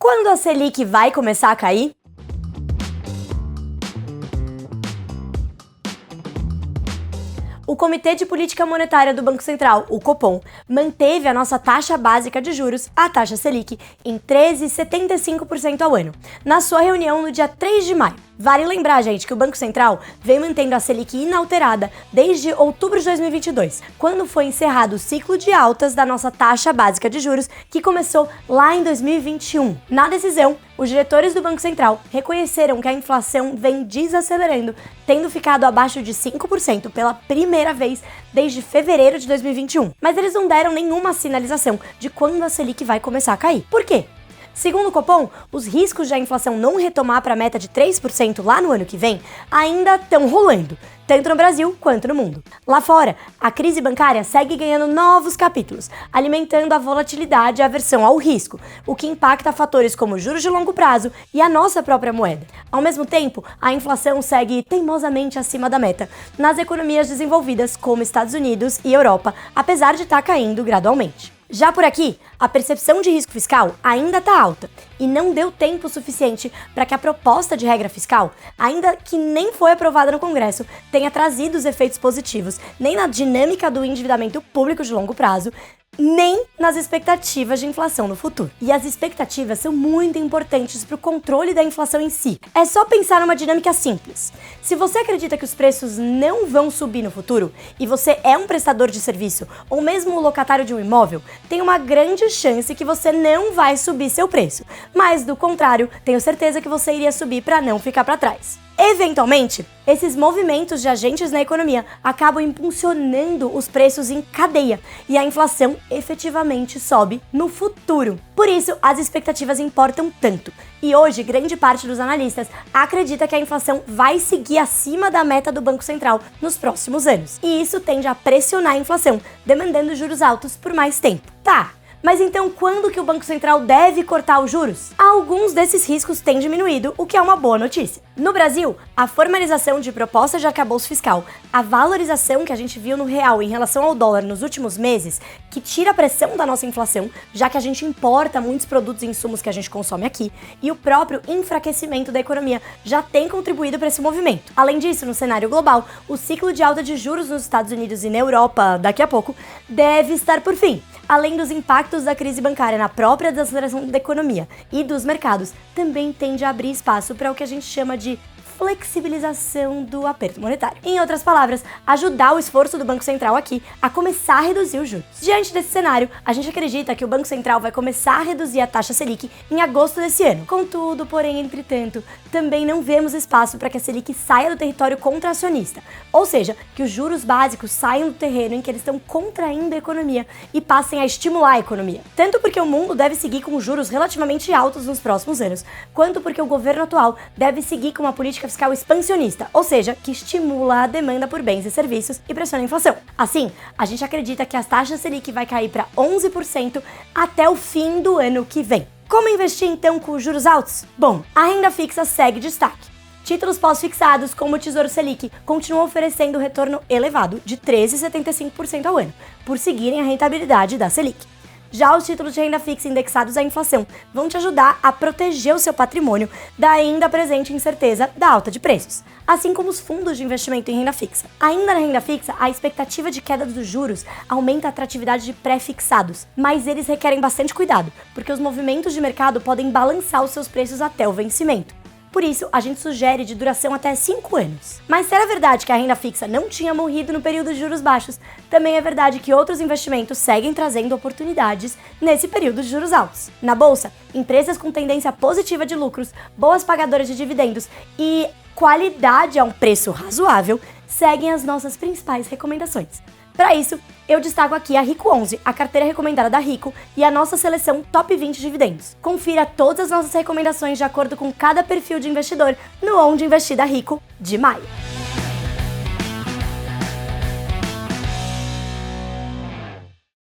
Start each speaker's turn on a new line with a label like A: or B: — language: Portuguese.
A: Quando a Selic vai começar a cair? O Comitê de Política Monetária do Banco Central, o Copom, manteve a nossa taxa básica de juros, a taxa Selic, em 13,75% ao ano, na sua reunião no dia 3 de maio. Vale lembrar, gente, que o Banco Central vem mantendo a Selic inalterada desde outubro de 2022, quando foi encerrado o ciclo de altas da nossa taxa básica de juros, que começou lá em 2021. Na decisão, os diretores do Banco Central reconheceram que a inflação vem desacelerando, tendo ficado abaixo de 5% pela primeira vez desde fevereiro de 2021. Mas eles não deram nenhuma sinalização de quando a Selic vai começar a cair. Por quê? Segundo o Copom, os riscos de a inflação não retomar para a meta de 3% lá no ano que vem ainda estão rolando, tanto no Brasil quanto no mundo. Lá fora, a crise bancária segue ganhando novos capítulos, alimentando a volatilidade e a aversão ao risco, o que impacta fatores como juros de longo prazo e a nossa própria moeda. Ao mesmo tempo, a inflação segue teimosamente acima da meta nas economias desenvolvidas como Estados Unidos e Europa, apesar de estar caindo gradualmente. Já por aqui, a percepção de risco fiscal ainda está alta e não deu tempo suficiente para que a proposta de regra fiscal, ainda que nem foi aprovada no Congresso, tenha trazido os efeitos positivos nem na dinâmica do endividamento público de longo prazo, nem nas expectativas de inflação no futuro. E as expectativas são muito importantes para o controle da inflação em si. É só pensar numa dinâmica simples. Se você acredita que os preços não vão subir no futuro, e você é um prestador de serviço, ou mesmo o locatário de um imóvel, tem uma grande chance que você não vai subir seu preço. Mas, do contrário, tenho certeza que você iria subir para não ficar para trás. Eventualmente, esses movimentos de agentes na economia acabam impulsionando os preços em cadeia e a inflação efetivamente sobe no futuro. Por isso, as expectativas importam tanto. E hoje, grande parte dos analistas acredita que a inflação vai seguir acima da meta do Banco Central nos próximos anos. E isso tende a pressionar a inflação, demandando juros altos por mais tempo. Tá. Mas então, quando que o Banco Central deve cortar os juros? Alguns desses riscos têm diminuído, o que é uma boa notícia. No Brasil, a formalização de propostas de arcabouço fiscal, a valorização que a gente viu no real em relação ao dólar nos últimos meses, que tira a pressão da nossa inflação, já que a gente importa muitos produtos e insumos que a gente consome aqui, e o próprio enfraquecimento da economia já tem contribuído para esse movimento. Além disso, no cenário global, o ciclo de alta de juros nos Estados Unidos e na Europa, daqui a pouco, deve estar por fim. Além dos impactos da crise bancária na própria desaceleração da economia e dos mercados, também tende a abrir espaço para o que a gente chama de flexibilização do aperto monetário. Em outras palavras, ajudar o esforço do Banco Central aqui a começar a reduzir os juros. Diante desse cenário, a gente acredita que o Banco Central vai começar a reduzir a taxa Selic em agosto desse ano. Contudo, porém, entretanto, também não vemos espaço para que a Selic saia do território contracionista, ou seja, que os juros básicos saiam do terreno em que eles estão contraindo a economia e passem a estimular a economia. Tanto porque o mundo deve seguir com juros relativamente altos nos próximos anos, quanto porque o governo atual deve seguir com uma política fiscal expansionista, ou seja, que estimula a demanda por bens e serviços e pressiona a inflação. Assim, a gente acredita que as taxas Selic vai cair para 11% até o fim do ano que vem. Como investir então com os juros altos? Bom, a renda fixa segue destaque. Títulos pós-fixados, como o Tesouro Selic, continuam oferecendo retorno elevado de 13,75% ao ano, por seguirem a rentabilidade da Selic. Já os títulos de renda fixa indexados à inflação vão te ajudar a proteger o seu patrimônio da ainda presente incerteza da alta de preços, assim como os fundos de investimento em renda fixa. Ainda na renda fixa, a expectativa de queda dos juros aumenta a atratividade de pré-fixados, mas eles requerem bastante cuidado, porque os movimentos de mercado podem balançar os seus preços até o vencimento. Por isso, a gente sugere de duração até 5 anos. Mas se era verdade que a renda fixa não tinha morrido no período de juros baixos, também é verdade que outros investimentos seguem trazendo oportunidades nesse período de juros altos. Na bolsa, empresas com tendência positiva de lucros, boas pagadoras de dividendos e qualidade a um preço razoável seguem as nossas principais recomendações. Para isso, eu destaco aqui a Rico 11, a carteira recomendada da Rico e a nossa seleção Top 20 Dividendos. Confira todas as nossas recomendações de acordo com cada perfil de investidor no Onde Investir da Rico de maio.